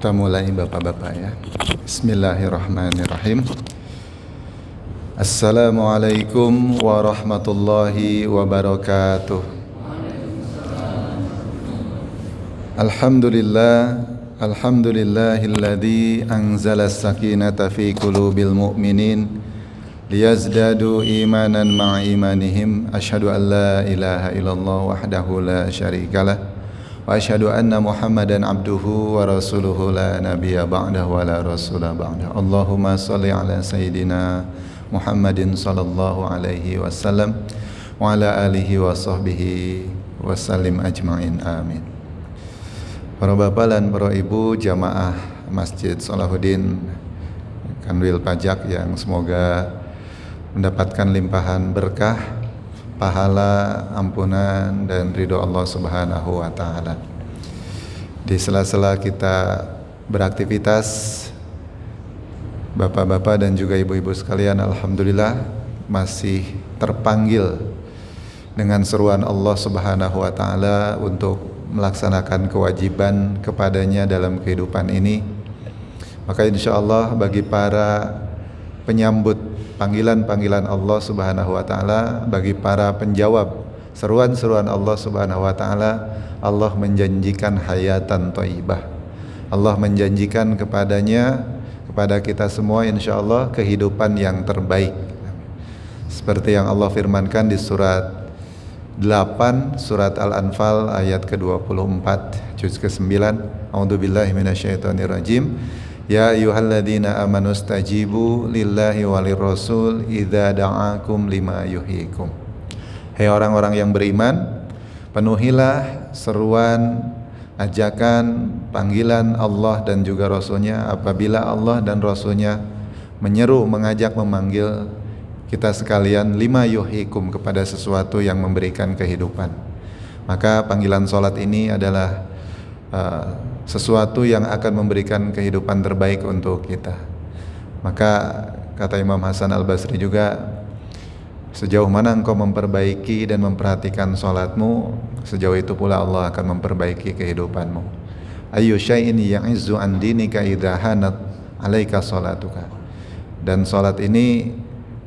Kita mulai bapak-bapak ya. Bismillahirrahmanirrahim. Assalamualaikum warahmatullahi wabarakatuh. Alhamdulillahilladzi anzala as-sakinata fi qulubil mu'minin liyazdadu imanan ma'a imanihim. Asyhadu an la ilaha illallah wahdahu la syarikalah wa asyhadu anna Muhammadan abduhu wa rasuluhu la nabiyya ba'dahu wa la rasula ba'dahu. Allahumma shalli ala sayyidina Muhammadin sallallahu alaihi wasallam wa ala alihi wa sahbihi wasallim ajma'in, amin. Para bapak dan para ibu jamaah Masjid Salahuddin Kanwil Pajak yang semoga mendapatkan limpahan berkah, pahala, ampunan dan ridho Allah Subhanahu wa taala. Di sela-sela kita beraktivitas, bapak-bapak dan juga ibu-ibu sekalian, alhamdulillah masih terpanggil dengan seruan Allah Subhanahu wa taala untuk melaksanakan kewajiban kepadanya dalam kehidupan ini. Maka insyaallah bagi para penyambut panggilan-panggilan Allah Subhanahu wa taala, bagi para penjawab seruan-seruan Allah Subhanahu wa taala, Allah menjanjikan hayatan thayyibah. Allah menjanjikan kepada kita semua insyaallah kehidupan yang terbaik. Seperti yang Allah firmankan di surat 8 surat Al-Anfal ayat ke-24 juz ke-9. A'udzubillahi minasyaitonirrajim. Ya ayyuhalladzina amanu stajibu lillahi walir rasul idza da'akum lima yuhyikum. Hai orang-orang yang beriman, penuhilah seruan, ajakan, panggilan Allah dan juga Rasulnya apabila Allah dan Rasulnya menyeru, mengajak, memanggil kita sekalian lima yuhyikum, kepada sesuatu yang memberikan kehidupan. Maka panggilan salat ini adalah sesuatu yang akan memberikan kehidupan terbaik untuk kita. Maka kata Imam Hasan Al-Basri juga, sejauh mana engkau memperbaiki dan memperhatikan salatmu, sejauh itu pula Allah akan memperbaiki kehidupanmu. Ayyu syai'in ya'izzu an dinika idza hanat 'alaika salatuka. Dan salat ini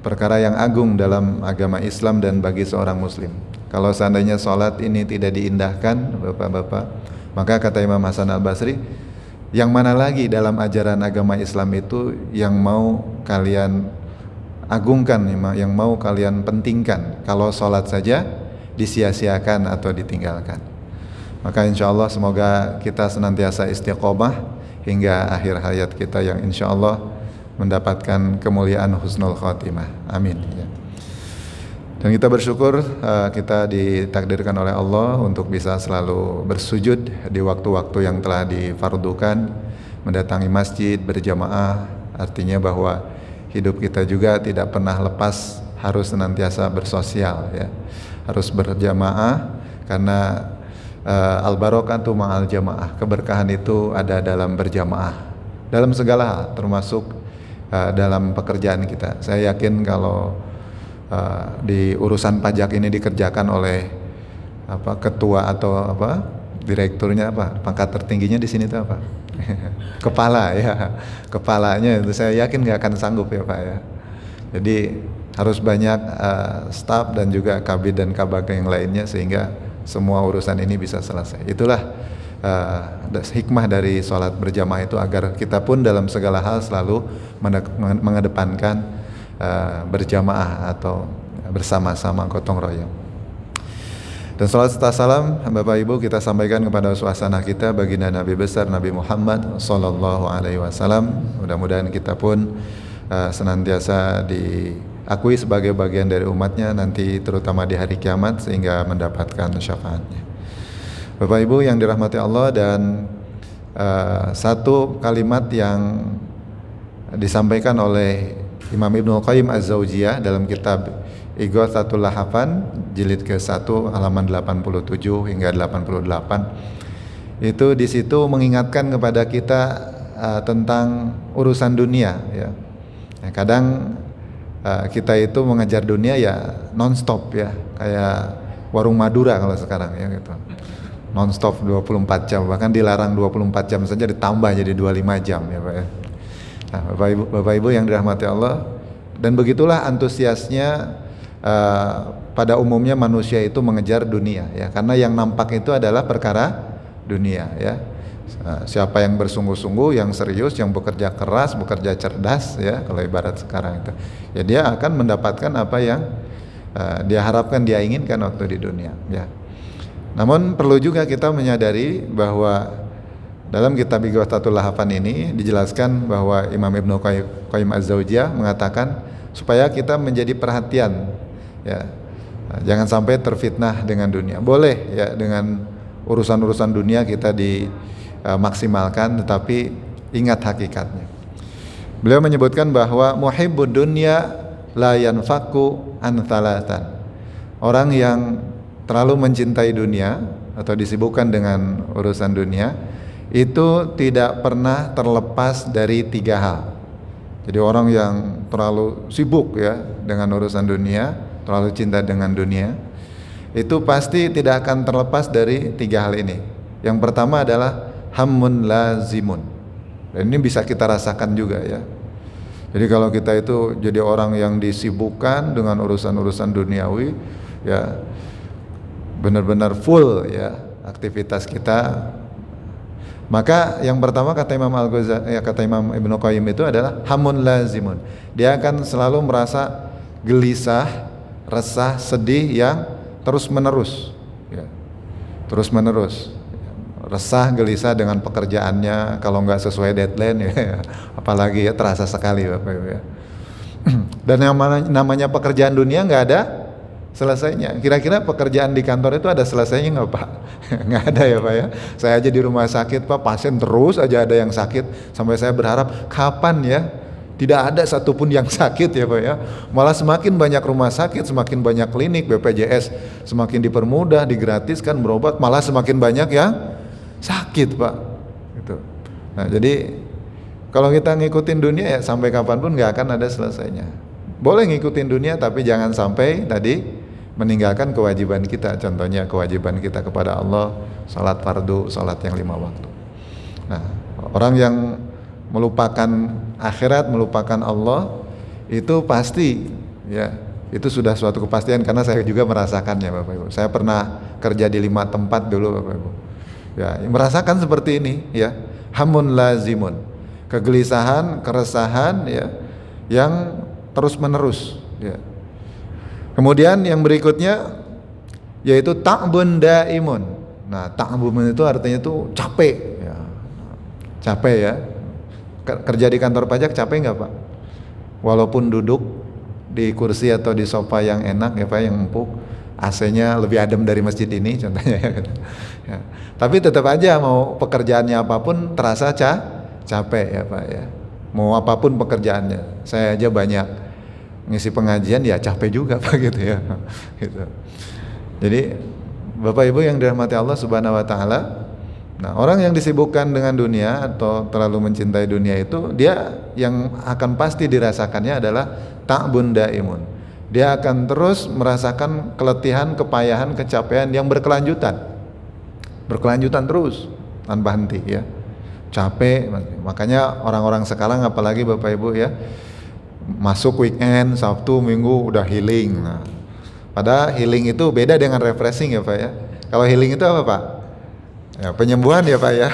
perkara yang agung dalam agama Islam dan bagi seorang muslim. Kalau seandainya salat ini tidak diindahkan, bapak-bapak, maka kata Imam Hasan Al-Basri, yang mana lagi dalam ajaran agama Islam itu yang mau kalian agungkan, yang mau kalian pentingkan, kalau salat saja disia-siakan atau ditinggalkan. Maka insyaallah semoga kita senantiasa istiqomah hingga akhir hayat kita, yang insyaallah mendapatkan kemuliaan husnul khotimah, amin ya. Dan kita bersyukur kita ditakdirkan oleh Allah untuk bisa selalu bersujud di waktu-waktu yang telah difardukan, mendatangi masjid berjamaah. Artinya bahwa hidup kita juga tidak pernah lepas harus senantiasa bersosial ya, harus berjamaah, karena al-barakatu ma'al jamaah, keberkahan itu ada dalam berjamaah dalam segala hal, termasuk dalam pekerjaan kita. Saya yakin kalau di urusan pajak ini dikerjakan oleh ketua atau direkturnya, pangkat tertingginya di sini itu apa? Kepala ya, kepalanya itu saya yakin nggak akan sanggup ya Pak ya. Jadi harus banyak staf dan juga kabid dan kabag yang lainnya sehingga semua urusan ini bisa selesai. Itulah hikmah dari sholat berjamaah itu, agar kita pun dalam segala hal selalu mengedepankan berjamaah atau bersama-sama gotong royong. Dan sholat serta salam Bapak Ibu kita sampaikan kepada suasana kita baginda Nabi besar Nabi Muhammad sallallahu alaihi wasallam. Mudah-mudahan kita pun senantiasa diakui sebagai bagian dari umatnya nanti, terutama di hari kiamat, sehingga mendapatkan syafaatnya. Bapak Ibu yang dirahmati Allah, dan satu kalimat yang disampaikan oleh Imam Ibnul Qayyim Az-Zawjiyah dalam kitab Ighatsatul Lahafan jilid ke-1 halaman 87 hingga 88, itu di situ mengingatkan kepada kita tentang urusan dunia ya. Kadang kita itu mengejar dunia ya non-stop ya, kayak warung Madura kalau sekarang ya gitu. nonstop 24 jam, bahkan dilarang 24 jam saja ditambah jadi 25 jam ya Pak ya. Nah, Bapak Ibu yang dirahmati Allah, dan begitulah antusiasnya pada umumnya manusia itu mengejar dunia ya, karena yang nampak itu adalah perkara dunia ya. Siapa yang bersungguh-sungguh, yang serius, yang bekerja keras, bekerja cerdas ya, kalau ibarat sekarang itu, ya dia akan mendapatkan apa yang dia harapkan, dia inginkan waktu di dunia ya. Namun perlu juga kita menyadari bahwa dalam kitab Ighathatul Lahfan ini dijelaskan bahwa Imam Ibnu Qayyim Az-Jauziyah mengatakan supaya kita menjadi perhatian ya. Jangan sampai terfitnah dengan dunia. Boleh ya dengan urusan-urusan dunia kita dimaksimalkan, tetapi ingat hakikatnya. Beliau menyebutkan bahwa muhibbud dunya la yanfaku an thalatan. Orang yang terlalu mencintai dunia atau disibukkan dengan urusan dunia itu tidak pernah terlepas dari 3 hal. Jadi orang yang terlalu sibuk ya dengan urusan dunia, terlalu cinta dengan dunia, itu pasti tidak akan terlepas dari 3 hal ini. Yang pertama adalah hammun lazimun. Dan ini bisa kita rasakan juga ya. Jadi kalau kita itu jadi orang yang disibukkan dengan urusan-urusan duniawi ya, benar-benar full ya aktivitas kita, maka yang pertama kata Imam Al-Ghazali ya, kata Imam Ibnu Qayyim itu adalah hamun lazimun. Dia akan selalu merasa gelisah, resah, sedih yang terus menerus ya. Terus menerus resah, gelisah dengan pekerjaannya, kalau nggak sesuai deadline ya, apalagi ya terasa sekali Bapak Ibu ya. Dan yang namanya pekerjaan dunia nggak ada selesainya. Kira-kira pekerjaan di kantor itu ada selesainya nggak Pak? Nggak ada ya Pak ya. Saya aja di rumah sakit Pak, pasien terus aja ada yang sakit, sampai saya berharap kapan ya tidak ada satupun yang sakit ya Pak ya. Malah semakin banyak rumah sakit, semakin banyak klinik, BPJS semakin dipermudah, digratiskan berobat, malah semakin banyak yang sakit Pak. Gitu. Nah jadi kalau kita ngikutin dunia ya sampai kapanpun nggak akan ada selesainya. Boleh ngikutin dunia tapi jangan sampai tadi meninggalkan kewajiban kita. Contohnya kewajiban kita kepada Allah, salat fardu, salat yang 5 waktu. Nah, orang yang melupakan akhirat, melupakan Allah, itu pasti ya, itu sudah suatu kepastian karena saya juga merasakannya Bapak Ibu. Saya pernah kerja di 5 tempat dulu Bapak Ibu. Ya, merasakan seperti ini ya. Hamun lazimun. Kegelisahan, keresahan ya yang terus menerus ya. Kemudian yang berikutnya yaitu ta'bun daimun. Nah, ta'bun itu artinya itu capek ya. Capek ya. Kerja di kantor pajak capek nggak Pak? Walaupun duduk di kursi atau di sofa yang enak ya Pak, yang empuk, AC-nya lebih adem dari masjid ini contohnya ya. Tapi tetap aja mau pekerjaannya apapun terasa capek ya Pak ya. Mau apapun pekerjaannya. Saya aja banyak ngisi pengajian ya capek juga Pak gitu ya. Gitu. Jadi Bapak Ibu yang dirahmati Allah Subhanahu wa taala, nah, orang yang disibukkan dengan dunia atau terlalu mencintai dunia itu, dia yang akan pasti dirasakannya adalah ta'bun daimun. Dia akan terus merasakan keletihan, kepayahan, kecapean yang berkelanjutan. Berkelanjutan terus tanpa henti ya. Capek, makanya orang-orang sekarang apalagi Bapak Ibu ya, masuk weekend, Sabtu, Minggu udah healing. Nah, padahal healing itu beda dengan refreshing ya Pak ya. Kalau healing itu apa Pak? Ya, penyembuhan ya Pak ya.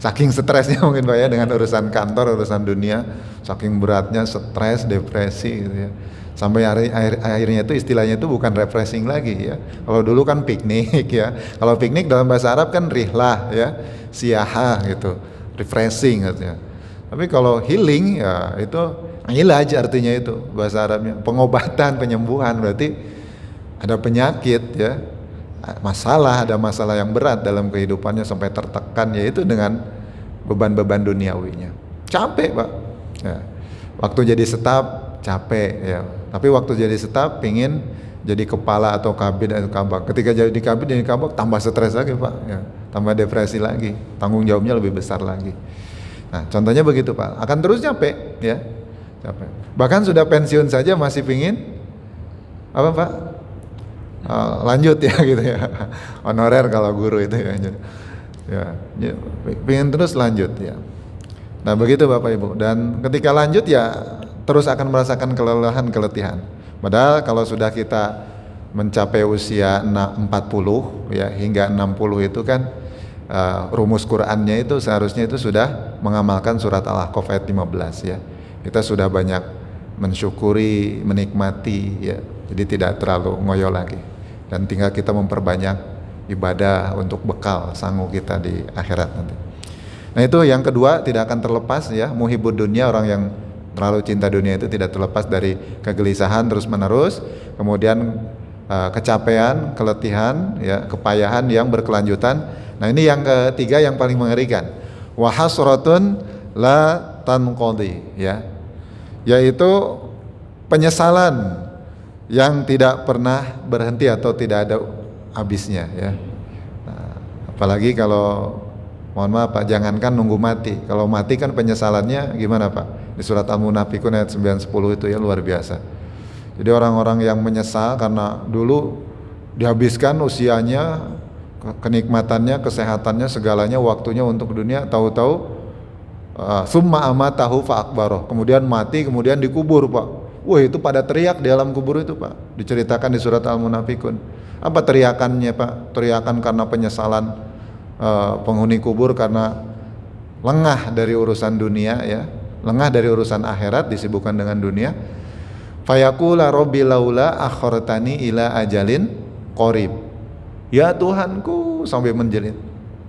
Saking stresnya mungkin Pak ya dengan urusan kantor, urusan dunia, saking beratnya stres, depresi gitu ya. Sampai akhirnya itu istilahnya itu bukan refreshing lagi ya. Kalau dulu kan piknik ya. Kalau piknik dalam bahasa Arab kan rihlah ya, siyaha gitu, refreshing gitu ya. Tapi kalau healing ya itu ilaj artinya itu bahasa Arabnya, pengobatan, penyembuhan, berarti ada penyakit ya, ada masalah yang berat dalam kehidupannya sampai tertekan, yaitu dengan beban-beban duniawinya. Capek Pak ya. Waktu jadi staf capek ya, tapi waktu jadi staf pingin jadi kepala atau kabid atau kabak. Ketika jadi kabid jadi kabak tambah stres lagi Pak ya, tambah depresi lagi, tanggung jawabnya lebih besar lagi. Nah contohnya begitu Pak, akan terus capek ya, capek. Bahkan sudah pensiun saja masih pingin apa Pak? lanjut ya gitu ya. Honorer kalau guru itu ya. Ya, pengen terus lanjut ya. Nah begitu Bapak Ibu. Dan ketika lanjut ya terus akan merasakan kelelahan, keletihan. Padahal kalau sudah kita mencapai usia 40 ya hingga 60 itu kan rumus Qur'annya itu seharusnya itu sudah mengamalkan surat Al-Ahqaf ayat 15 ya. Kita sudah banyak mensyukuri, menikmati ya. Jadi tidak terlalu ngoyo lagi. Dan tinggal kita memperbanyak ibadah untuk bekal sanggup kita di akhirat nanti. Nah itu yang kedua, tidak akan terlepas ya, muhibbud dunya, orang yang terlalu cinta dunia itu tidak terlepas dari kegelisahan terus menerus, kemudian kecapean, keletihan ya, kepayahan yang berkelanjutan. Nah ini yang ketiga yang paling mengerikan, wa hasratun la tanqadi ya, yaitu penyesalan yang tidak pernah berhenti atau tidak ada habisnya ya. Nah, apalagi kalau mohon maaf Pak, jangankan nunggu mati. Kalau mati kan penyesalannya gimana Pak? Di surat Al-Munafikun ayat 9-10 itu ya luar biasa. Jadi orang-orang yang menyesal karena dulu dihabiskan usianya, kenikmatannya, kesehatannya, segalanya, waktunya untuk dunia, tahu-tahu summa amatahu fa akbaroh. Kemudian mati, kemudian dikubur Pak. Wah itu pada teriak di alam kubur itu Pak. Diceritakan di surat Al-Munafikun. Apa teriakannya Pak? Teriakan karena penyesalan penghuni kubur karena lengah dari urusan dunia ya, lengah dari urusan akhirat, disibukkan dengan dunia. Fayaqula rabbi laula akhartani ila ajalin qarib. Ya Tuhanku, sampai menjerit,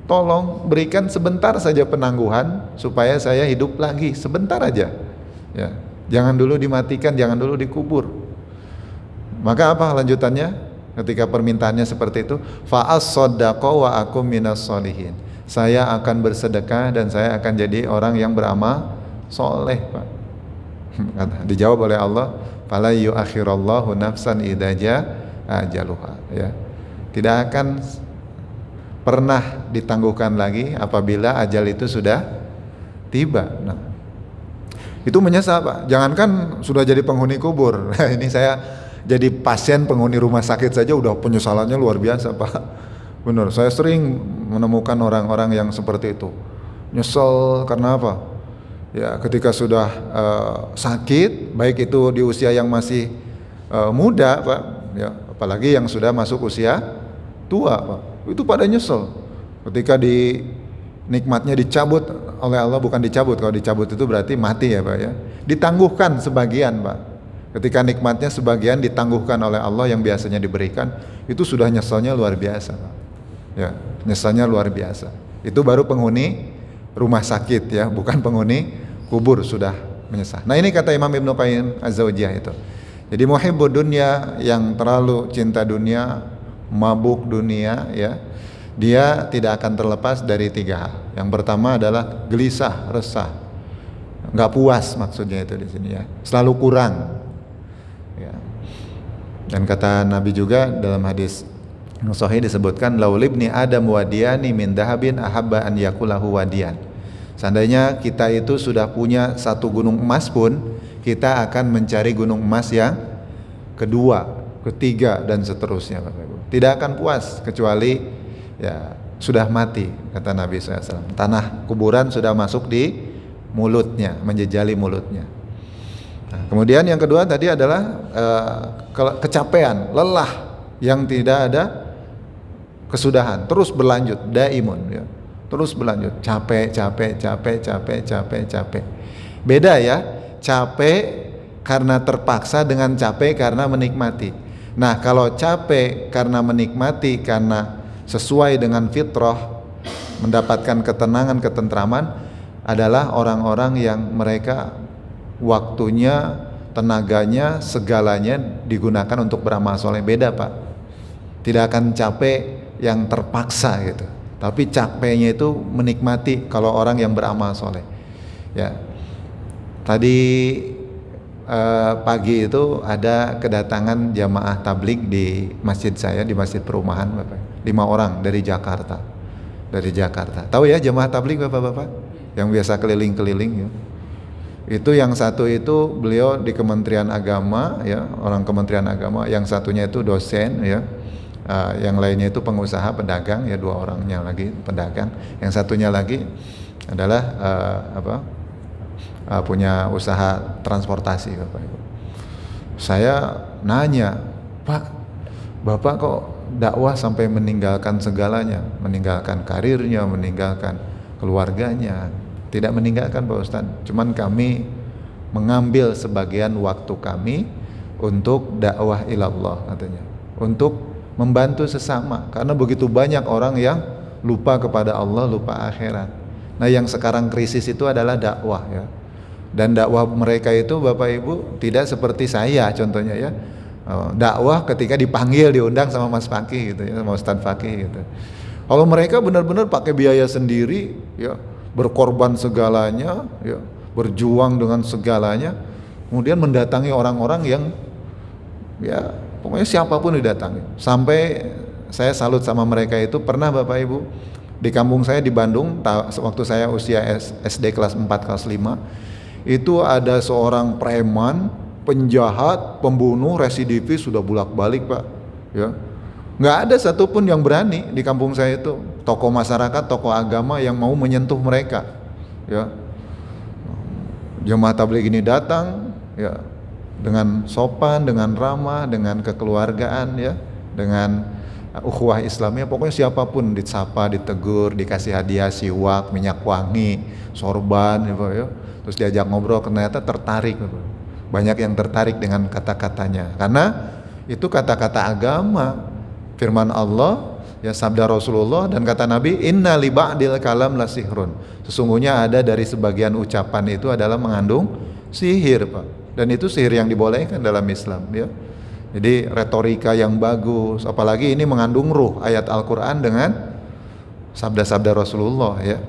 tolong berikan sebentar saja penangguhan supaya saya hidup lagi sebentar aja. Ya, jangan dulu dimatikan, jangan dulu dikubur. Maka apa lanjutannya? Ketika permintaannya seperti itu, fa'as-shaddaqa wa akum minas sholihin. Saya akan bersedekah dan saya akan jadi orang yang beramal soleh Pak. Dijawab oleh Allah, fala yu'akhirallahu nafsan idza jaa ajaluha ya. Tidak akan pernah ditangguhkan lagi apabila ajal itu sudah tiba. Nah, itu menyesal Pak. Jangankan sudah jadi penghuni kubur. Ini saya jadi pasien penghuni rumah sakit saja udah penyesalannya luar biasa Pak. Benar, saya sering menemukan orang-orang yang seperti itu. Nyesel karena apa? Ya ketika sudah sakit, baik itu di usia yang masih muda Pak, ya apalagi yang sudah masuk usia tua Pak, itu pada nyesel. Ketika nikmatnya dicabut oleh Allah, bukan dicabut, kalau dicabut itu berarti mati ya Pak ya. Ditangguhkan sebagian Pak. Ketika nikmatnya sebagian ditangguhkan oleh Allah yang biasanya diberikan, itu sudah nyesalnya luar biasa. Ya, nyesalnya luar biasa. Itu baru penghuni rumah sakit ya, bukan penghuni kubur sudah menyesal. Nah ini kata Imam Ibnu Qayyim Az-Zawjiyah itu. Jadi muhibbud dunya, yang terlalu cinta dunia, mabuk dunia ya, dia tidak akan terlepas dari tiga hal. Yang pertama adalah gelisah, resah, nggak puas maksudnya itu di sini ya, selalu kurang. Ya. Dan kata Nabi juga dalam hadis sahih disebutkan, laulibni adam wadiyani min dahabin ahabba an yakulahu wadiyan. Seandainya kita itu sudah punya satu gunung emas pun, kita akan mencari gunung emas yang kedua, ketiga dan seterusnya Bapak Ibu. Tidak akan puas kecuali ya sudah mati, kata Nabi SAW. Tanah kuburan sudah masuk di mulutnya, menjejali mulutnya. Nah, kemudian yang kedua tadi adalah kecapean, lelah yang tidak ada kesudahan, terus berlanjut, daimun ya. Terus berlanjut, capek. Beda ya, capek karena terpaksa dengan capek karena menikmati. Nah, kalau capek karena menikmati, karena sesuai dengan fitrah, mendapatkan ketenangan, ketentraman, adalah orang-orang yang mereka waktunya, tenaganya, segalanya digunakan untuk beramal soleh. Beda Pak, tidak akan capek yang terpaksa gitu, tapi capeknya itu menikmati kalau orang yang beramal soleh. Ya, tadi pagi itu ada kedatangan jamaah tabligh di masjid saya, di masjid perumahan Bapak. 5 orang dari Jakarta. Tahu ya jamaah tabligh Bapak-bapak? Yang biasa keliling-keliling ya. Itu yang satu itu beliau di Kementerian Agama, ya, orang Kementerian Agama. Yang satunya itu dosen, ya. Yang lainnya itu pengusaha pedagang, ya, dua orangnya lagi pedagang. Yang satunya lagi adalah punya usaha transportasi, Bapak Ibu. Saya nanya, Pak, Bapak kok dakwah sampai meninggalkan segalanya, meninggalkan karirnya, meninggalkan keluarganya? Tidak meninggalkan, Pak Ustadz, cuman kami mengambil sebagian waktu kami untuk dakwah ilallah, katanya, untuk membantu sesama, karena begitu banyak orang yang lupa kepada Allah, lupa akhirat. Nah, yang sekarang krisis itu adalah dakwah, ya. Dan dakwah mereka itu, Bapak Ibu, tidak seperti saya contohnya, ya. Dakwah ketika dipanggil, diundang sama Mas Fakih gitu, ya, sama Ustadz Fakih gitu. Kalau mereka benar-benar pakai biaya sendiri, ya, berkorban segalanya, ya, berjuang dengan segalanya, kemudian mendatangi orang-orang yang, ya, pokoknya siapapun didatangi. Sampai saya salut sama mereka itu. Pernah, Bapak Ibu, di kampung saya di Bandung, waktu saya usia SD kelas 4 kelas 5, itu ada seorang preman, penjahat, pembunuh, residivis, sudah bolak-balik, Pak, ya. Nggak ada satupun yang berani di kampung saya itu, tokoh masyarakat, tokoh agama yang mau menyentuh mereka, ya. Jemaah tabligh ini datang, ya, dengan sopan, dengan ramah, dengan kekeluargaan, ya, dengan ukhuwah Islamnya. Pokoknya siapapun disapa, ditegur, dikasih hadiah siwak, minyak wangi, sorban, ya, terus diajak ngobrol, ternyata tertarik. Banyak yang tertarik dengan kata-katanya, karena itu kata-kata agama, firman Allah, ya, sabda Rasulullah, dan kata Nabi, inna li ba'dil kalam la sihrun. Sesungguhnya ada dari sebagian ucapan itu adalah mengandung sihir, Pak. Dan itu sihir yang dibolehkan dalam Islam, ya. Jadi retorika yang bagus, apalagi ini mengandung ruh ayat Al-Quran dengan sabda-sabda Rasulullah, ya.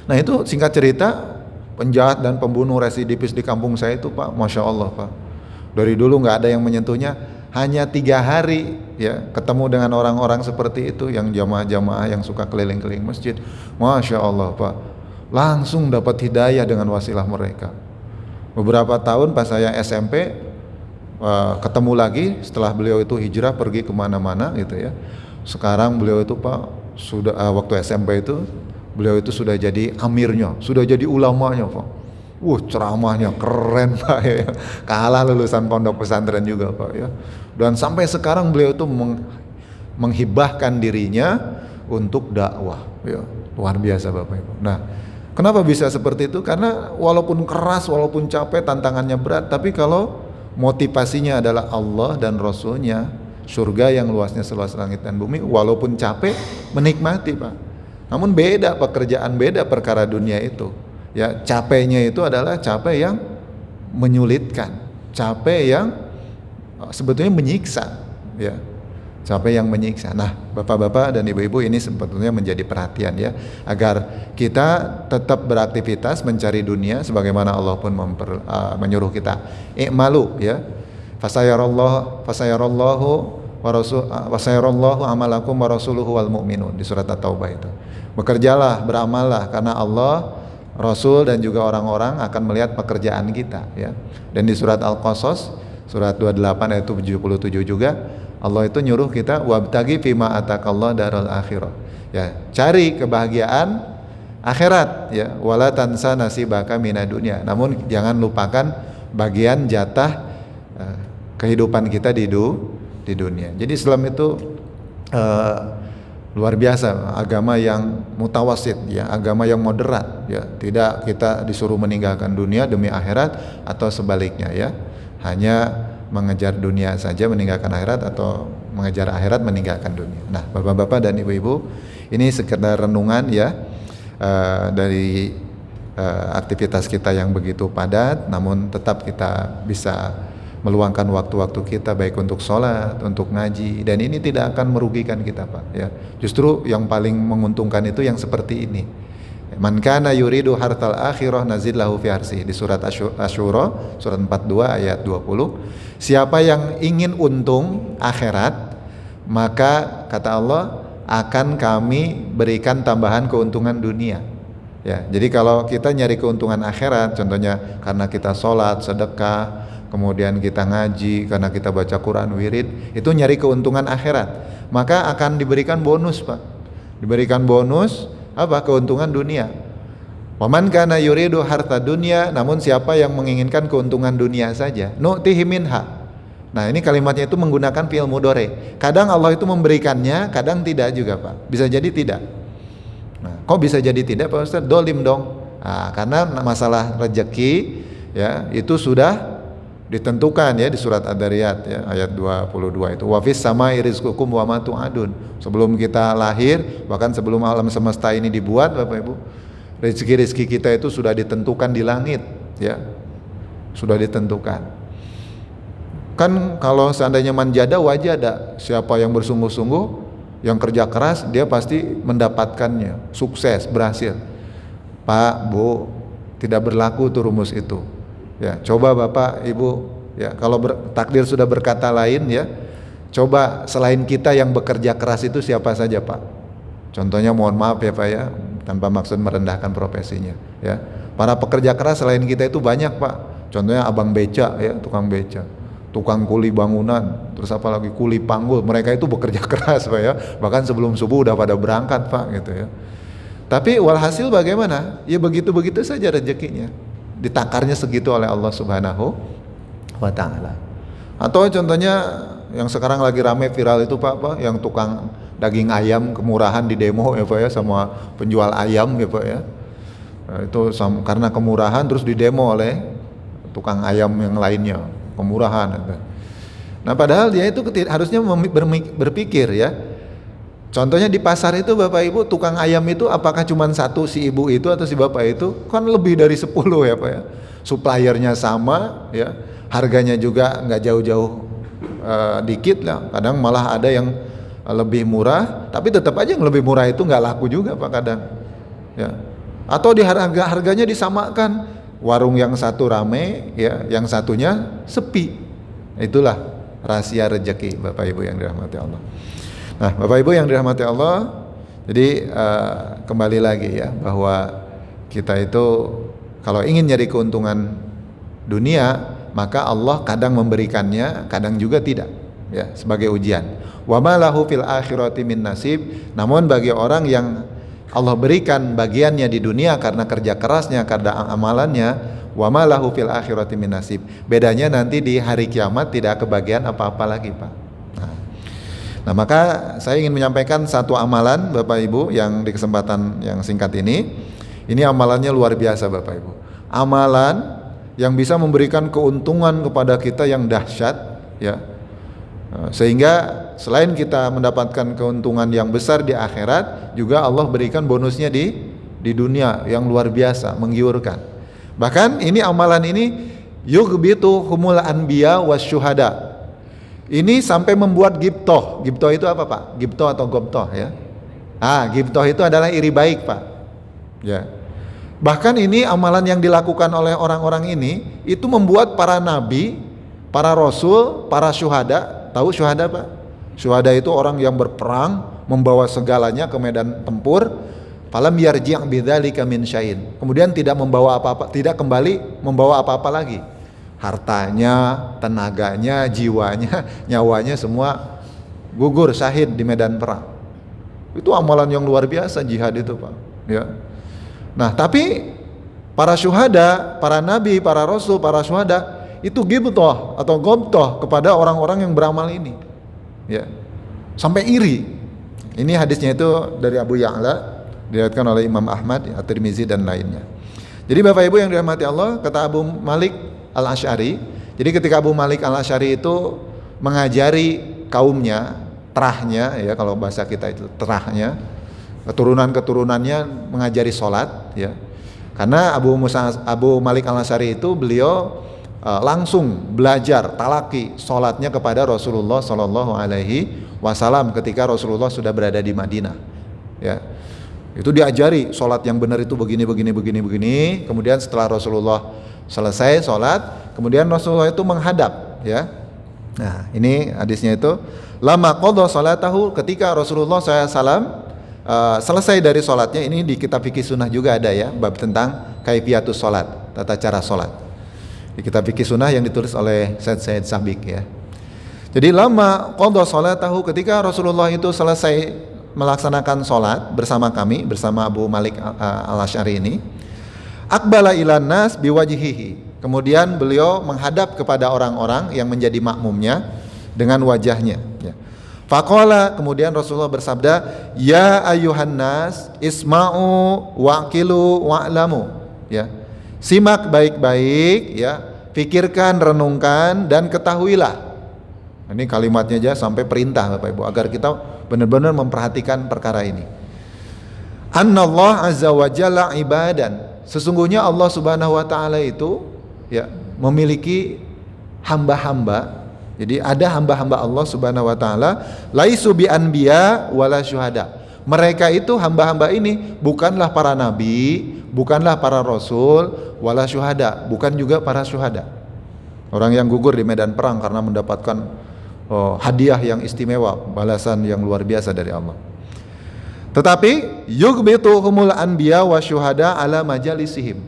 Nah, itu singkat cerita, penjahat dan pembunuh residivis di kampung saya itu, Pak, Masya Allah, Pak, dari dulu nggak ada yang menyentuhnya. Hanya 3 hari, ya, ketemu dengan orang-orang seperti itu, yang jamaah-jamaah yang suka keliling-keliling masjid, Masya Allah, Pak, langsung dapat hidayah dengan wasilah mereka. Beberapa tahun pas saya SMP, ketemu lagi setelah beliau itu hijrah pergi kemana-mana gitu, ya. Sekarang beliau itu, Pak, sudah waktu SMP itu beliau itu sudah jadi amirnya, sudah jadi ulamanya, Pak. Ceramahnya keren, Pak, ya. Kalah lulusan pondok pesantren juga, Pak, ya. Dan sampai sekarang beliau itu menghibahkan dirinya untuk dakwah, ya. Luar biasa, Bapak Ibu. Nah, kenapa bisa seperti itu? Karena walaupun keras, walaupun capek, tantangannya berat, tapi kalau motivasinya adalah Allah dan Rasulnya, surga yang luasnya seluas langit dan bumi, walaupun capek, menikmati, Pak. Namun beda pekerjaan, beda perkara dunia itu, ya. Capeknya itu adalah capek yang menyulitkan, capek yang sebetulnya menyiksa, ya. Capek yang menyiksa. Nah, Bapak-bapak dan Ibu-ibu, ini sebetulnya menjadi perhatian, ya, agar kita tetap beraktivitas mencari dunia sebagaimana Allah pun menyuruh kita, i'malu, ya, fasayarallahu amalakum wa rasuluhu wal mu'minun, di surat At-Taubah itu. Bekerjalah, beramallah, karena Allah, Rasul, dan juga orang-orang akan melihat pekerjaan kita, ya. Dan di surat Al-Qasas, surat 28 ayat 77 juga, Allah itu nyuruh kita, wabtagi fima atakallah daral akhirah, ya, cari kebahagiaan akhirat, ya, wala tansa nasibaka minad dunya, namun jangan lupakan bagian jatah kehidupan kita di dunia. Jadi Islam itu luar biasa, agama yang mutawasid, ya, agama yang moderat, ya. Tidak kita disuruh meninggalkan dunia demi akhirat atau sebaliknya, ya. Hanya mengejar dunia saja meninggalkan akhirat, atau mengejar akhirat meninggalkan dunia. Nah, Bapak-bapak dan Ibu-ibu, ini sekedar renungan, ya, dari aktivitas kita yang begitu padat, namun tetap kita bisa meluangkan waktu-waktu kita baik untuk sholat, untuk ngaji, dan ini tidak akan merugikan kita, Pak, ya. Justru yang paling menguntungkan itu yang seperti ini. Man kana yuridu hartal akhirah nazid lahu fi harsi, di surat Asy-Syura surat 42 ayat 20. Siapa yang ingin untung akhirat, maka kata Allah akan kami berikan tambahan keuntungan dunia. Ya, jadi kalau kita nyari keuntungan akhirat, contohnya karena kita sholat, sedekah, kemudian kita ngaji, karena kita baca Quran, wirid, itu nyari keuntungan akhirat, maka akan diberikan bonus, Pak. Diberikan bonus apa? Keuntungan dunia. Waman kana yuridu harta dunia, namun siapa yang menginginkan keuntungan dunia saja, nu'tihi minha. Nah, ini kalimatnya itu menggunakan fi'il mudhari. Kadang Allah itu memberikannya, kadang tidak juga, Pak. Bisa jadi tidak. Nah, kok bisa jadi tidak, Pak Ustaz? Dolim dong. Nah, karena masalah rezeki ya itu sudah ditentukan ya di surat Ad-Dariyat ya ayat 22 itu. Wa fis samai rizqukum wa ma tu'adun. Sebelum kita lahir, bahkan sebelum alam semesta ini dibuat, Bapak Ibu, rezeki-rezeki kita itu sudah ditentukan di langit ya. Sudah ditentukan. Kan kalau seandainya manjada wajada, siapa yang bersungguh-sungguh, yang kerja keras, dia pasti mendapatkannya, sukses, berhasil. Pak, Bu, tidak berlaku tuh rumus itu. Ya, coba Bapak, Ibu, ya kalau takdir sudah berkata lain ya, coba selain kita yang bekerja keras itu siapa saja, Pak? Contohnya mohon maaf ya Pak ya, tanpa maksud merendahkan profesinya ya. Para pekerja keras selain kita itu banyak, Pak. Contohnya abang beca ya, tukang beca, tukang kuli bangunan, terus apalagi kuli panggul, mereka itu bekerja keras Pak ya, bahkan sebelum subuh udah pada berangkat Pak gitu ya. Tapi walhasil bagaimana? Ya begitu-begitu saja rezekinya, ditakarnya segitu oleh Allah Subhanahu wa Ta'ala. Atau contohnya yang sekarang lagi rame viral itu Pak, yang tukang daging ayam kemurahan di demo ya Pak ya, sama penjual ayam ya Pak ya. Nah, itu karena kemurahan terus di demo oleh tukang ayam yang lainnya, kemurahan. Nah padahal dia itu harusnya berpikir ya. Contohnya di pasar itu Bapak Ibu, tukang ayam itu apakah cuma satu, si ibu itu atau si bapak itu? Kan lebih dari 10 ya Pak ya. Suppliernya sama ya, harganya juga nggak jauh-jauh dikit lah. Kadang malah ada yang lebih murah, tapi tetap aja yang lebih murah itu nggak laku juga Pak kadang ya. Atau di harganya disamakan, warung yang satu rame ya, yang satunya sepi. Itulah rahasia rezeki Bapak Ibu yang dirahmati Allah. Nah Bapak Ibu yang dirahmati Allah, jadi kembali lagi ya, bahwa kita itu kalau ingin nyari keuntungan dunia, maka Allah kadang memberikannya, kadang juga tidak ya, sebagai ujian. Wa ma lahu fil akhirati min nasib. Namun bagi orang yang Allah berikan bagiannya di dunia karena kerja kerasnya, karena amalannya, wa ma lahu fil akhirati min nasib. Bedanya nanti di hari kiamat tidak kebagian apa-apa lagi, Pak. Nah, maka saya ingin menyampaikan satu amalan Bapak Ibu yang di kesempatan yang singkat ini. Ini amalannya luar biasa Bapak Ibu. Amalan yang bisa memberikan keuntungan kepada kita yang dahsyat ya. Sehingga selain kita mendapatkan keuntungan yang besar di akhirat, juga Allah berikan bonusnya di dunia yang luar biasa, menggiurkan. Bahkan ini amalan ini yughbitu humul anbiya wasyuhada. Ini sampai membuat gibtoh. Gibtoh itu apa Pak? Gibtoh atau gobtoh ya? Gibtoh itu adalah iri baik Pak. Ya. Bahkan ini amalan yang dilakukan oleh orang-orang ini itu membuat para nabi, para rasul, para syuhada. Tahu syuhada Pak? Syuhada itu orang yang berperang, membawa segalanya ke medan tempur. Falam yarji' bidzalika min syai'in. Kemudian tidak membawa apa-apa, tidak kembali membawa apa-apa lagi. Hartanya, tenaganya, jiwanya, nyawanya semua gugur syahid di medan perang. Itu amalan yang luar biasa jihad itu Pak ya. Nah tapi para syuhada, para nabi, para rasul, para syuhada itu gibtoh atau gobtoh kepada orang-orang yang beramal ini ya, sampai iri. Ini hadisnya itu dari Abu Ya'la, diriwayatkan oleh Imam Ahmad, At-Tirmizi dan lainnya. Jadi Bapak Ibu yang dirahmati Allah, kata Abu Malik Al-Asy'ari, jadi ketika Abu Malik Al-Asy'ari itu mengajari kaumnya, terahnya ya, kalau bahasa kita itu terahnya, keturunan-keturunannya mengajari sholat ya. Karena Abu Malik Al-Asy'ari itu beliau langsung belajar talaki sholatnya kepada Rasulullah Shallallahu Alaihi Wasallam ketika Rasulullah sudah berada di Madinah ya. Itu diajari sholat yang benar itu begini. Kemudian setelah Rasulullah selesai sholat, kemudian Rasulullah itu menghadap ya. Nah ini hadisnya itu, lama qadha sholatahu, ketika Rasulullah SAW selesai dari sholatnya, ini di kitab fikih sunnah juga ada ya, bab tentang kaifiatus sholat, tata cara sholat. Di kitab fikih sunnah yang ditulis oleh Said Sabiq ya. Jadi lama qadha sholatahu, ketika Rasulullah itu selesai melaksanakan sholat bersama kami, bersama Abu Malik al-Asy'ari ini, aqbala ilan nas biwajhihi, kemudian beliau menghadap kepada orang-orang yang menjadi makmumnya dengan wajahnya ya. Faqala, kemudian Rasulullah bersabda, ya ayyuhan nas isma'u waqilu wa'lamu ya. Simak baik-baik ya, pikirkan, renungkan dan ketahuilah. Ini kalimatnya aja sampai perintah Bapak Ibu agar kita benar-benar memperhatikan perkara ini. Annallah azza wa jalla ibadan, sesungguhnya Allah Subhanahu wa taala itu ya memiliki hamba-hamba. Jadi ada hamba-hamba Allah Subhanahu wa taala, laisu bi anbiya wala syuhada. Mereka itu hamba-hamba ini bukanlah para nabi, bukanlah para rasul, wala syuhada, bukan juga para syuhada. Orang yang gugur di medan perang karena mendapatkan hadiah yang istimewa, balasan yang luar biasa dari Allah. Tetapi yughbituhumul anbiya wa syuhada ala majalisihim.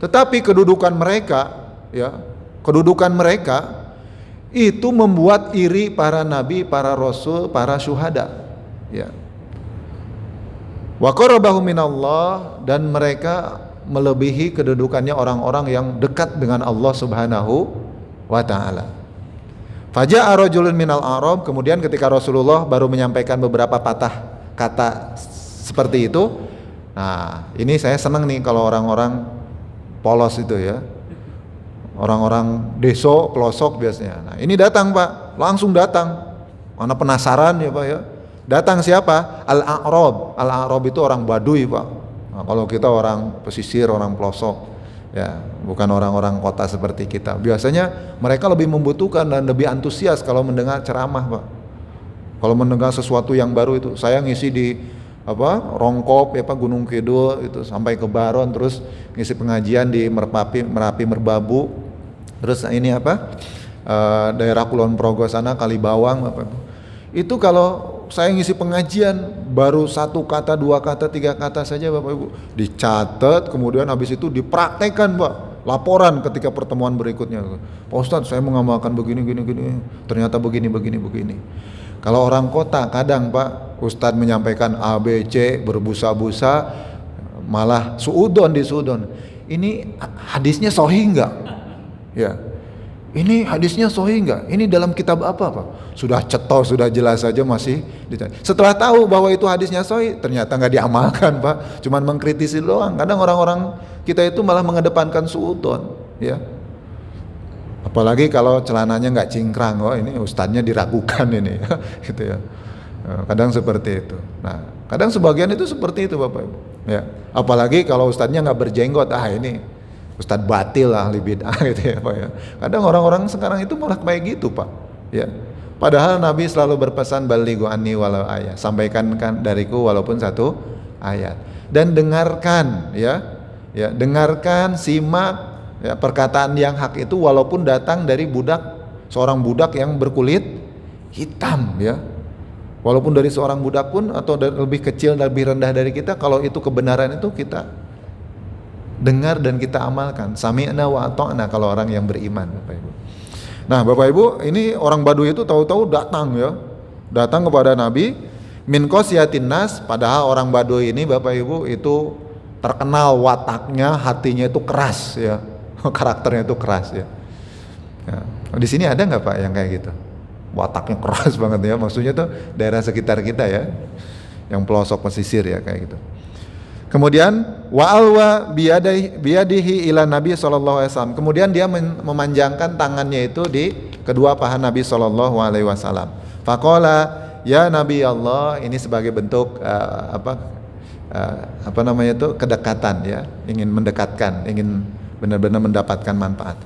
Tetapi kedudukan mereka ya, kedudukan mereka itu membuat iri para nabi, para rasul, para syuhada ya. Wa qarabahu minallah, dan mereka melebihi kedudukannya orang-orang yang dekat dengan Allah Subhanahu wa taala. Faja'a rajulun minal Arab, kemudian ketika Rasulullah baru menyampaikan beberapa patah kata seperti itu. Nah, ini saya senang nih kalau orang-orang polos itu ya. Orang-orang deso, pelosok biasanya. Nah, ini datang Pak, langsung datang. Mana penasaran ya Pak ya. Datang siapa? Al-A'rab. Al-A'rab itu orang Baduy Pak. Nah, kalau kita orang pesisir, orang pelosok, ya bukan orang-orang kota seperti kita. Biasanya mereka lebih membutuhkan dan lebih antusias kalau mendengar ceramah Pak. Kalau mendengar sesuatu yang baru itu. Saya ngisi di Rongkop ya Pak, Gunung Kidul itu sampai ke Baron, terus ngisi pengajian di Merapi Merbabu. Terus ini daerah Kulon Progo sana, Kalibawang Bapak Ibu. Itu kalau saya ngisi pengajian baru 1 kata, 2 kata, 3 kata saja Bapak Ibu dicatat, kemudian habis itu dipraktekkan Pak, laporan ketika pertemuan berikutnya. Pak Ustadz, saya mengamalkan begini, ternyata begini. Kalau orang kota kadang Pak, Ustadz menyampaikan A, B, C, berbusa-busa, malah suudon di suudon. Ini hadisnya sahih enggak? Ya, ini hadisnya sahih enggak? Ini dalam kitab apa Pak? Sudah cetok, sudah jelas saja masih ditanya. Setelah tahu bahwa itu hadisnya sahih, ternyata nggak diamalkan Pak, cuman mengkritisi doang. Kadang orang-orang kita itu malah mengedepankan suudon, ya. Apalagi kalau celananya nggak cingkrang, oh ini ustadznya diragukan ini, gitu ya. Kadang seperti itu. Nah, kadang sebagian itu seperti itu Bapak Ibu. Ya, apalagi kalau ustadznya nggak berjenggot, ini ustadz batil ahli bid'ah gitu ya Pak ya. Kadang orang-orang sekarang itu malah kayak gitu Pak. Ya. Padahal Nabi selalu berpesan balighu anni walau ayat, sampaikan kan dariku walaupun 1 ayat. Dan dengarkan ya. Ya, dengarkan, simak ya, perkataan yang hak itu walaupun datang dari seorang budak yang berkulit hitam ya. Walaupun dari seorang budak pun atau lebih kecil, lebih rendah dari kita, kalau itu kebenaran itu kita dengar dan kita amalkan. Sami'na wa ata'na kalau orang yang beriman Bapak Ibu. Nah Bapak Ibu, ini orang Baduy itu tahu-tahu datang ya. Datang kepada Nabi min qasyatin nas, padahal orang Baduy ini Bapak Ibu itu terkenal wataknya, hatinya itu keras ya. Karakternya itu keras ya. Ya. Di sini ada nggak Pak yang kayak gitu? Wataknya keras banget ya. Maksudnya tuh daerah sekitar kita ya, yang pelosok pesisir ya kayak gitu. Kemudian wa'alwa biyadihi ila Nabi SAW. Kemudian dia memanjangkan tangannya itu di kedua paha Nabi SAW. Faqala ya Nabi Allah, ini sebagai bentuk kedekatan ya, ingin mendekatkan, ingin benar-benar mendapatkan manfaat.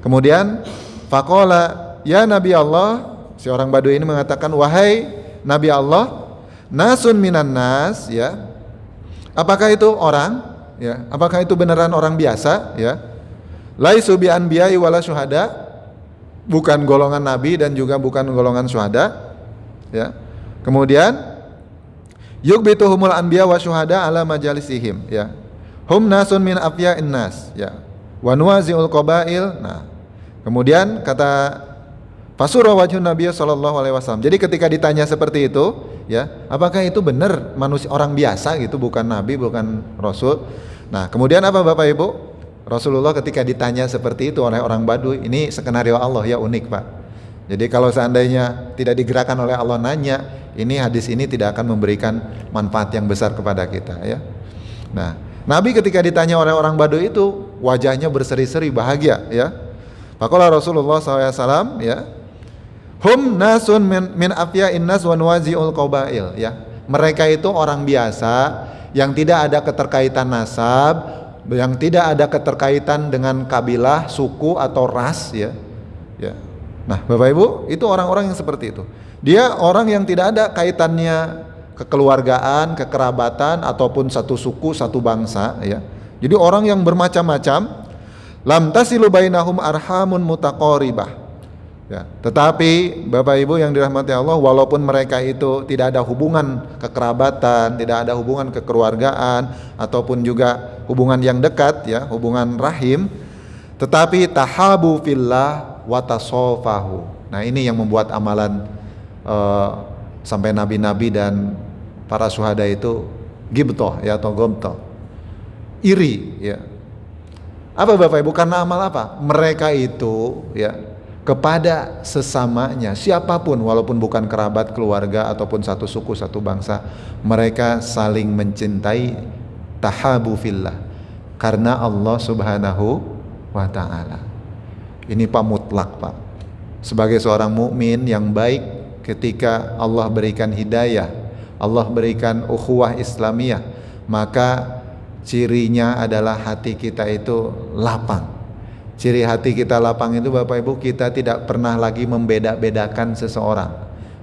Kemudian faqala ya Nabi Allah, si orang Baduy ini mengatakan, wahai Nabi Allah, nasun minan nas ya. Apakah itu orang? Ya, apakah itu beneran orang biasa? Ya, laisu bi anbiya'i wala syuhada, bukan golongan nabi dan juga bukan golongan syuhada. Ya, kemudian Yugbituhumul anbiya wa syuhada ala majalisihim, ya. Hum nasun min afya'in nas, ya. Wa nuwazi'ul qabail. Nah, kemudian kata Fasura wajhun Nabi sallallahu alaihi wasallam. Jadi ketika ditanya seperti itu, ya, apakah itu benar manusia orang biasa gitu, bukan nabi, bukan rasul? Nah, kemudian apa Bapak Ibu? Rasulullah ketika ditanya seperti itu oleh orang Baduy, ini skenario Allah ya, unik Pak. Jadi kalau seandainya tidak digerakkan oleh Allah nanya, ini hadis ini tidak akan memberikan manfaat yang besar kepada kita, ya. Nah, Nabi ketika ditanya oleh orang Baduy itu wajahnya berseri-seri bahagia, ya. Faqala Rasulullah SAW, ya, hum nasun min afya'in nas wa nuwazi'ul qabail, ya. Mereka itu orang biasa yang tidak ada keterkaitan nasab, yang tidak ada keterkaitan dengan kabilah, suku atau ras, ya. Ya. Nah, Bapak Ibu, itu orang-orang yang seperti itu. Dia orang yang tidak ada kaitannya kekeluargaan, kekerabatan ataupun satu suku, satu bangsa, ya. Jadi orang yang bermacam-macam. Lam tasilu bainahum arhamun mutaqaribah. Ya, tetapi Bapak Ibu yang dirahmati Allah, walaupun mereka itu tidak ada hubungan kekerabatan, tidak ada hubungan kekeluargaan ataupun juga hubungan yang dekat, ya, hubungan rahim, tetapi tahabu fillah wa tasofahu. Nah, ini yang membuat amalan sampai nabi-nabi dan para syuhada itu gibtoh, ya, atau gomtoh, iri, ya. Apa Bapak Ibu? Karena amal apa? Mereka itu, ya, kepada sesamanya, siapapun walaupun bukan kerabat, keluarga ataupun satu suku, satu bangsa, mereka saling mencintai, tahabu fillah, karena Allah Subhanahu wa ta'ala. Ini Pak mutlak, Pak. Sebagai seorang mukmin yang baik, ketika Allah berikan hidayah, Allah berikan ukhuwah Islamiyah, maka cirinya adalah hati kita itu lapang. Ciri hati kita lapang itu Bapak Ibu, kita tidak pernah lagi membeda-bedakan seseorang,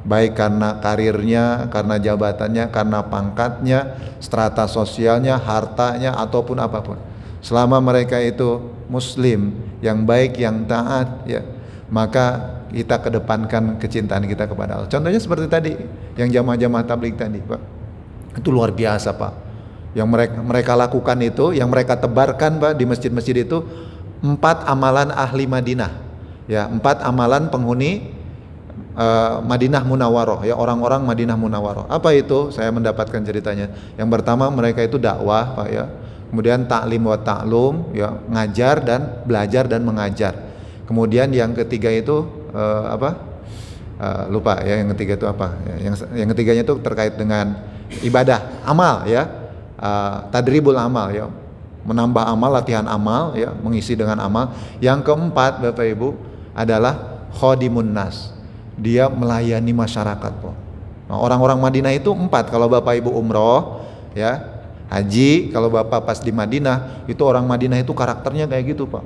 baik karena karirnya, karena jabatannya, karena pangkatnya, strata sosialnya, hartanya, ataupun apapun. Selama mereka itu muslim, yang baik, yang taat, ya, maka kita kedepankan kecintaan kita kepada Allah. Contohnya seperti tadi, yang jamaah-jamaah tabligh tadi, Pak. Itu luar biasa, Pak. Yang mereka lakukan itu, yang mereka tebarkan, Pak, di masjid-masjid itu 4 amalan ahli Madinah, ya, 4 amalan penghuni Madinah Munawwaroh, ya, orang-orang Madinah Munawwaroh. Apa itu? Saya mendapatkan ceritanya. Yang pertama, mereka itu dakwah, Pak, ya. Kemudian taklim wa taklum, ya, ngajar dan belajar dan mengajar. Kemudian yang ketiga itu lupa, ya, yang ketiga itu apa? Ya, yang ketiganya itu terkait dengan ibadah, amal, ya. Tadribul amal, ya, menambah amal, latihan amal, ya, mengisi dengan amal. Yang keempat Bapak Ibu adalah khodimun nas, dia melayani masyarakat, Pak. Nah, orang-orang Madinah itu 4. Kalau Bapak Ibu umroh, ya, haji, kalau Bapak pas di Madinah, itu orang Madinah itu karakternya kayak gitu, Pak.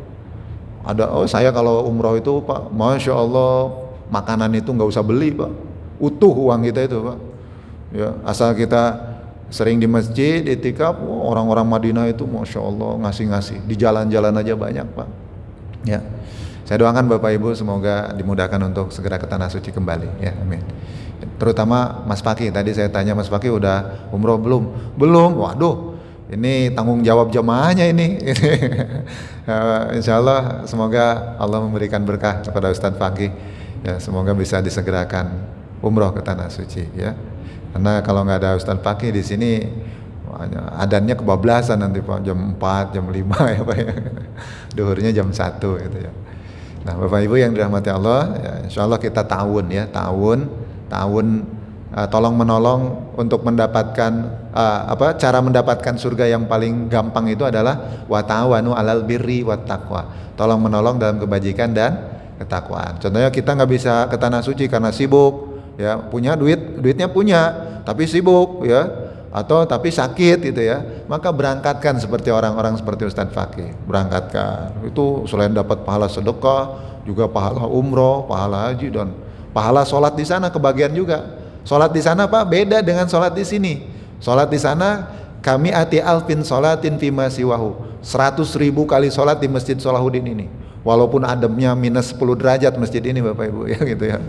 Ada, saya kalau umroh itu, Pak, Masya Allah, makanan itu nggak usah beli, Pak, utuh uang kita itu, Pak, ya, asal kita sering di masjid, itikaf, orang-orang Madinah itu Masya Allah ngasih-ngasih, di jalan-jalan aja banyak, Pak, ya. Saya doakan Bapak Ibu semoga dimudahkan untuk segera ke Tanah Suci kembali, ya, amin. Terutama Mas Fakih, tadi saya tanya Mas Fakih udah umroh belum? Belum, waduh, ini tanggung jawab jemaahnya ini. Insya Allah semoga Allah memberikan berkah kepada Ustadz Fakih, ya, semoga bisa disegerakan umroh ke Tanah Suci, ya. Karena kalau nggak ada Ustadz Fakih di sini, adannya kebablasan nanti, Pak, jam 4, jam 5, ya, Pak, ya. Duhurnya jam 1 gitu, ya. Nah, Bapak Ibu yang dirahmati Allah, ya, insya Allah kita tahun tolong menolong untuk mendapatkan cara mendapatkan surga yang paling gampang itu adalah wa ta'awanu 'alal birri wat taqwa. Tolong menolong dalam kebajikan dan ketakwaan. Contohnya kita nggak bisa ke Tanah Suci karena sibuk, ya, punya duitnya punya tapi sibuk, ya, atau tapi sakit gitu, ya, maka berangkatkan seperti orang-orang seperti Ustadz Fakih, berangkatkan. Itu selain dapat pahala sedekah, juga pahala umroh, pahala haji, dan pahala sholat di sana kebagian juga. Sholat di sana, Pak, beda dengan sholat di sini. Sholat di sana kami ati alfin sholatin fima siwahu, 100.000 kali sholat di Masjid Sholahuddin ini. Walaupun ademnya minus 10 derajat masjid ini Bapak Ibu ya gitu ya.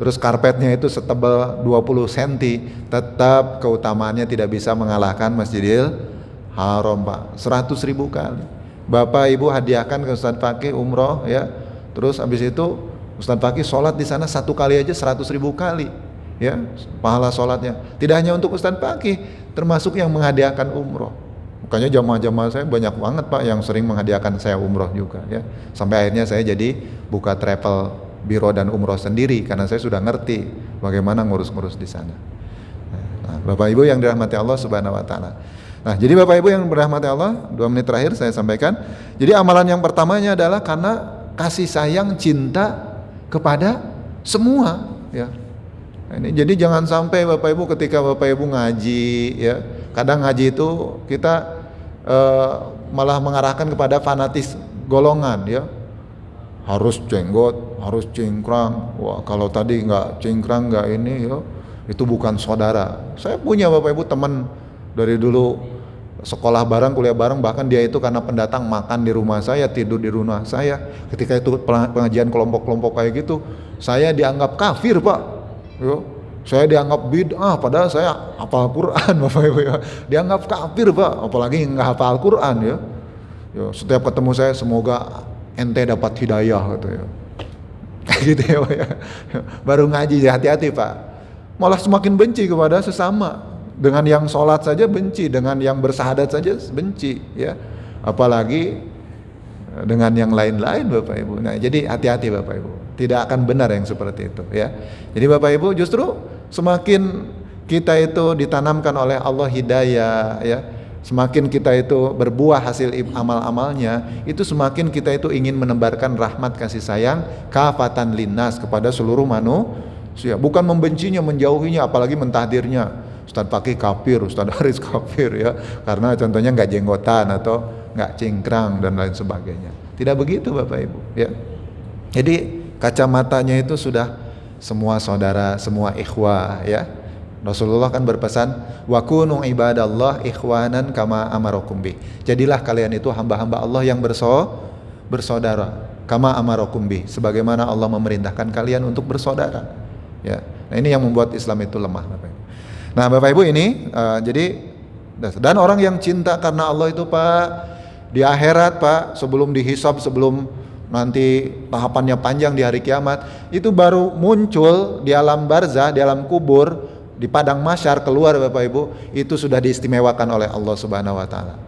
Terus karpetnya itu setebal 20 cm, tetap keutamaannya tidak bisa mengalahkan Masjidil Haram Pak. 100.000 kali. Bapak Ibu hadiahkan ke Ustadz Fakih umroh ya. Terus habis itu Ustadz Fakih sholat di sana 1 kali aja 100.000 kali ya pahala sholatnya. Tidak hanya untuk Ustadz Fakih, termasuk yang menghadiahkan umroh. Makanya jamaah-jamaah saya banyak banget Pak yang sering menghadiahkan saya umroh juga ya. Sampai akhirnya saya jadi buka travel biro dan umroh sendiri karena saya sudah ngerti bagaimana ngurus-ngurus di sana. Nah, Bapak Ibu yang dirahmati Allah Subhanahu wa taala. Nah, jadi Bapak Ibu yang dirahmati Allah, 2 menit terakhir saya sampaikan. Jadi amalan yang pertamanya adalah karena kasih sayang cinta kepada semua ya. Nah, ini jadi jangan sampai Bapak Ibu ketika Bapak Ibu ngaji ya, kadang ngaji itu kita malah mengarahkan kepada fanatis golongan ya, harus jenggot, harus cingkrang. Wah kalau tadi nggak cingkrang nggak ini ya, itu bukan saudara. Saya punya Bapak Ibu teman dari dulu sekolah bareng, kuliah bareng, bahkan dia itu karena pendatang makan di rumah saya, tidur di rumah saya. Ketika itu pengajian kelompok-kelompok kayak gitu, saya dianggap kafir Pak yo. Saya dianggap bid'ah padahal saya hafal Quran Bapak Ibu ya. Dianggap kafir Pak, apalagi nggak hafal Quran ya. Ya setiap ketemu saya semoga ente dapat hidayah gitu ya. Kayak gitu ya Pak ya. Baru ngaji ya hati-hati Pak. Malah semakin benci kepada sesama. Dengan yang sholat saja benci, dengan yang bersahadat saja benci ya. Apalagi dengan yang lain-lain Bapak Ibu. Nah, jadi hati-hati Bapak Ibu. Tidak akan benar yang seperti itu ya. Jadi Bapak Ibu justru semakin kita itu ditanamkan oleh Allah hidayah ya, semakin kita itu berbuah hasil amal-amalnya, itu semakin kita itu ingin menebarkan rahmat kasih sayang kafatan linnas kepada seluruh manusia, bukan membencinya, menjauhinya, apalagi mentahdirnya. Ustadz Fakih kafir, Ustadz Haris kafir ya, karena contohnya nggak jenggotan atau nggak cingkrang dan lain sebagainya. Tidak begitu Bapak Ibu ya. Jadi kacamatanya itu sudah semua saudara, semua ikhwah ya. Rasulullah kan berpesan, wa kunu ibadallah ikhwanan kama amarakum bi. Jadilah kalian itu hamba-hamba Allah yang bersaudara, kama amarakum bi, sebagaimana Allah memerintahkan kalian untuk bersaudara. Ya. Nah, ini yang membuat Islam itu lemah Bapak Ibu. Nah, Bapak Ibu ini jadi dan orang yang cinta karena Allah itu Pak, di akhirat Pak, sebelum dihisab, sebelum nanti tahapannya panjang di hari kiamat, itu baru muncul di alam barzah, di alam kubur, di padang mahsyar keluar Bapak Ibu, itu sudah diistimewakan oleh Allah Subhanahu wa taala.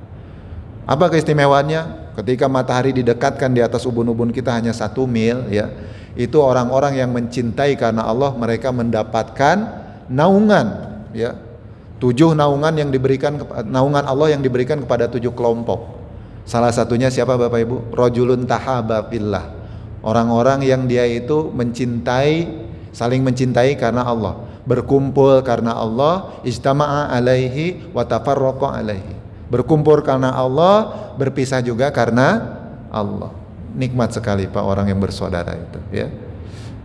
Apa keistimewaannya? Ketika matahari didekatkan di atas ubun-ubun kita hanya 1 mil ya, itu orang-orang yang mencintai karena Allah, mereka mendapatkan naungan ya. 7 naungan yang diberikan, naungan Allah yang diberikan kepada 7 kelompok. Salah satunya siapa Bapak Ibu? Rajulun tahaba fillah. Orang-orang yang dia itu mencintai, saling mencintai karena Allah, berkumpul karena Allah, ijtama'a alaihi wa tafarraqa alaihi. Berkumpul karena Allah, berpisah juga karena Allah. Nikmat sekali Pak orang yang bersaudara itu ya.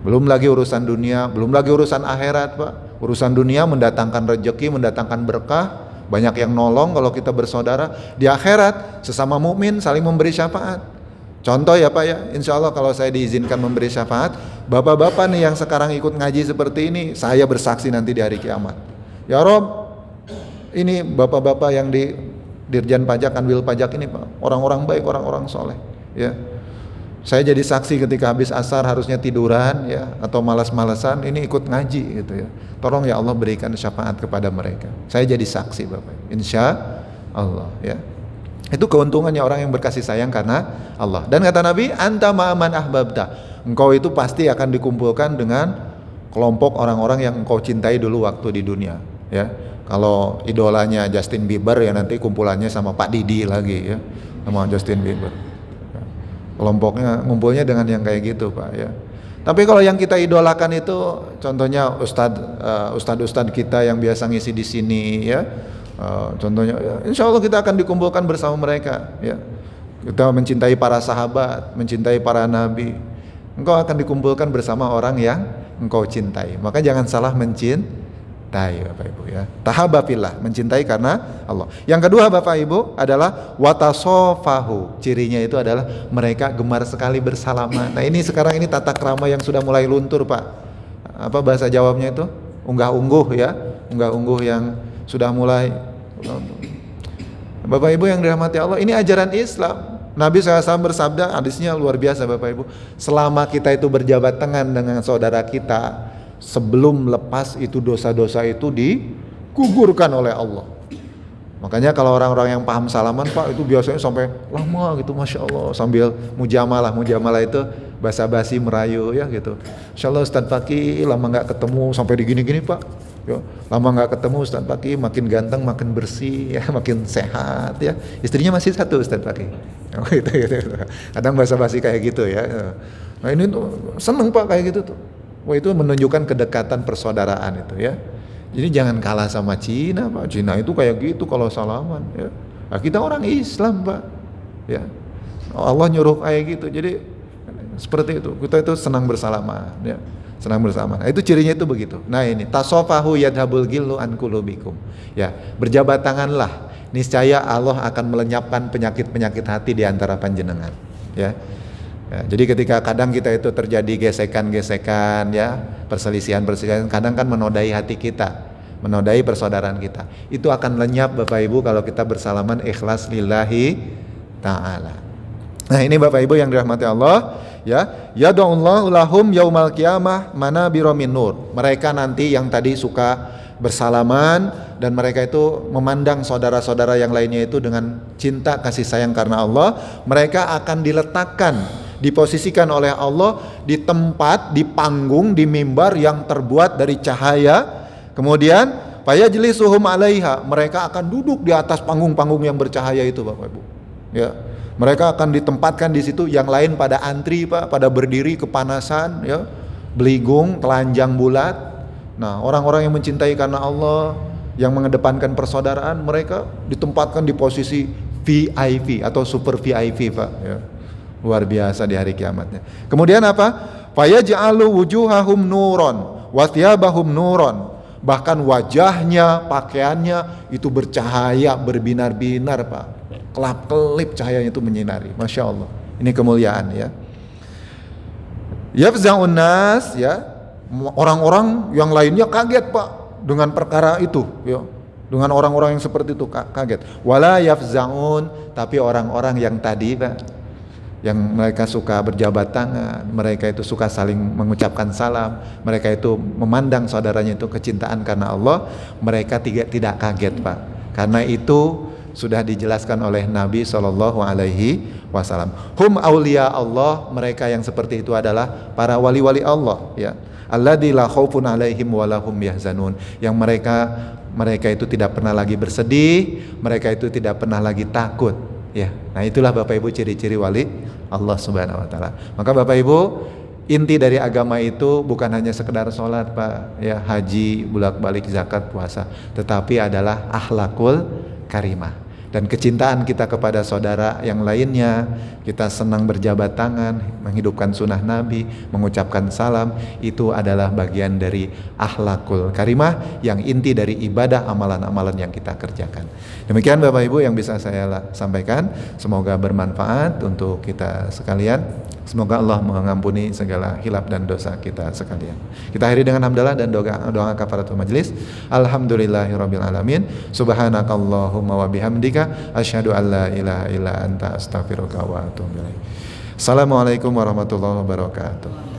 Belum lagi urusan dunia, belum lagi urusan akhirat Pak. Urusan dunia mendatangkan rezeki, mendatangkan berkah, banyak yang nolong kalau kita bersaudara. Di akhirat sesama mukmin saling memberi syafaat. Contoh ya Pak ya, insya Allah kalau saya diizinkan memberi syafaat, bapak-bapak nih yang sekarang ikut ngaji seperti ini, saya bersaksi nanti di hari kiamat. Ya Rob, ini bapak-bapak yang di Dirjen Pajak, Kanwil Pajak ini Pak, orang-orang baik, orang-orang soleh ya. Saya jadi saksi ketika habis asar harusnya tiduran ya, atau malas-malasan, ini ikut ngaji gitu ya. Tolong ya Allah berikan syafaat kepada mereka. Saya jadi saksi Bapak, insya Allah ya. Itu keuntungannya orang yang berkasih sayang karena Allah. Dan kata Nabi, anta ma'aman ahbabta, engkau itu pasti akan dikumpulkan dengan kelompok orang-orang yang engkau cintai dulu waktu di dunia ya. Kalau idolanya Justin Bieber ya nanti kumpulannya sama Pak Didi lagi ya, sama Justin Bieber. Kelompoknya ngumpulnya dengan yang kayak gitu Pak ya. Tapi kalau yang kita idolakan itu contohnya ustadz kita yang biasa ngisi di sini ya, contohnya ya, insya Allah kita akan dikumpulkan bersama mereka ya. Kita mencintai para sahabat, mencintai para nabi, engkau akan dikumpulkan bersama orang yang engkau cintai. Maka jangan salah Bapak Ibu ya. Tahabba fillah, mencintai karena Allah. Yang kedua Bapak Ibu adalah watasofahu. Cirinya itu adalah mereka gemar sekali bersalaman. Nah ini sekarang ini tata krama yang sudah mulai luntur Pak. Apa bahasa jawabnya itu? Unggah-ungguh ya. Unggah-ungguh yang sudah mulai. Bapak Ibu yang dirahmati Allah, ini ajaran Islam. Nabi SAW bersabda, hadisnya luar biasa Bapak Ibu. Selama kita itu berjabat tangan dengan saudara kita, sebelum lepas itu dosa-dosa itu digugurkan oleh Allah. Makanya kalau orang-orang yang paham salaman Pak, itu biasanya sampai lama gitu, Masya Allah, sambil mujamalah. Mujamalah itu basa-basi merayu ya gitu. Insya Allah Ustadz Fakih lama gak ketemu, sampai digini-gini Pak ya. Lama gak ketemu Ustadz Fakih, makin ganteng, makin bersih ya, makin sehat ya. Istrinya masih satu Ustadz Fakih gitu. Kadang basa-basi kayak gitu ya. Nah ini tuh seneng Pak kayak gitu tuh. Wah itu menunjukkan kedekatan persaudaraan itu ya. Jadi jangan kalah sama Cina Pak. Cina itu kayak gitu kalau salaman ya. Nah, kita orang Islam Pak ya. Allah nyuruh kayak gitu. Jadi seperti itu. Kita itu senang bersalaman ya. Senang bersama. Nah, itu cirinya itu begitu. Nah ini tasofahu yadhabul gillu an qulubikum. Ya, berjabat tanganlah. Niscaya Allah akan melenyapkan penyakit-penyakit hati di antara panjenengan. Ya. Ya, jadi ketika kadang kita itu terjadi gesekan-gesekan ya, perselisihan-perselisihan, kadang kan menodai hati kita, menodai persaudaraan kita. Itu akan lenyap Bapak Ibu kalau kita bersalaman ikhlas lillahi ta'ala. Nah ini Bapak Ibu yang dirahmati Allah ya, yad'ullahu lahum yaumal qiyamah manabira min nur. Mereka nanti yang tadi suka bersalaman dan mereka itu memandang saudara-saudara yang lainnya itu dengan cinta kasih sayang karena Allah, mereka akan diletakkan, diposisikan oleh Allah di tempat, di panggung, di mimbar yang terbuat dari cahaya. Kemudian fayajlisuhum 'alaiha, mereka akan duduk di atas panggung-panggung yang bercahaya itu Bapak Ibu. Ya. Mereka akan ditempatkan di situ, yang lain pada antri Pak, pada berdiri kepanasan ya, beligung, telanjang bulat. Nah, orang-orang yang mencintai karena Allah, yang mengedepankan persaudaraan, mereka ditempatkan di posisi VIP atau super VIP Pak ya. Luar biasa di hari kiamatnya. Kemudian apa? Fayaj'alu wujuhahum nuron wa thiyabahum nuron. Bahkan wajahnya, pakaiannya itu bercahaya, berbinar-binar Pak. Kelap-kelip cahayanya itu menyinari. Masya Allah. Ini kemuliaan ya. Yafza'un nas ya. Orang-orang yang lainnya kaget Pak dengan perkara itu ya. Dengan orang-orang yang seperti itu kaget. Wala yafza'un, tapi orang-orang yang tadi Pak, yang mereka suka berjabat tangan, mereka itu suka saling mengucapkan salam, mereka itu memandang saudaranya itu kecintaan karena Allah, mereka tidak kaget Pak. Karena itu sudah dijelaskan oleh Nabi SAW. Hum awliya Allah, mereka yang seperti itu adalah para wali-wali Allah ya. Alladzi la khaufun alaihim wa lahum yahzanun, yang mereka itu tidak pernah lagi bersedih, mereka itu tidak pernah lagi takut ya. Nah itulah Bapak Ibu ciri-ciri wali Allah Subhanahu wa taala. Maka Bapak Ibu, inti dari agama itu bukan hanya sekedar sholat Pak ya, haji, bolak-balik zakat, puasa, tetapi adalah akhlakul karimah. Dan kecintaan kita kepada saudara yang lainnya, kita senang berjabat tangan, menghidupkan sunnah Nabi, mengucapkan salam, itu adalah bagian dari akhlakul karimah yang inti dari ibadah amalan-amalan yang kita kerjakan. Demikian Bapak Ibu yang bisa saya sampaikan, semoga bermanfaat untuk kita sekalian. Semoga Allah mengampuni segala hilaf dan dosa kita sekalian. Kita akhiri dengan hamdalah dan doa kafaratul majlis. Alhamdulillahirabbil alamin. Subhanakallahumma wa bihamdika asyhadu an la ilaha illa anta astaghfiruka wa atubu ilaik. Assalamualaikum warahmatullahi wabarakatuh.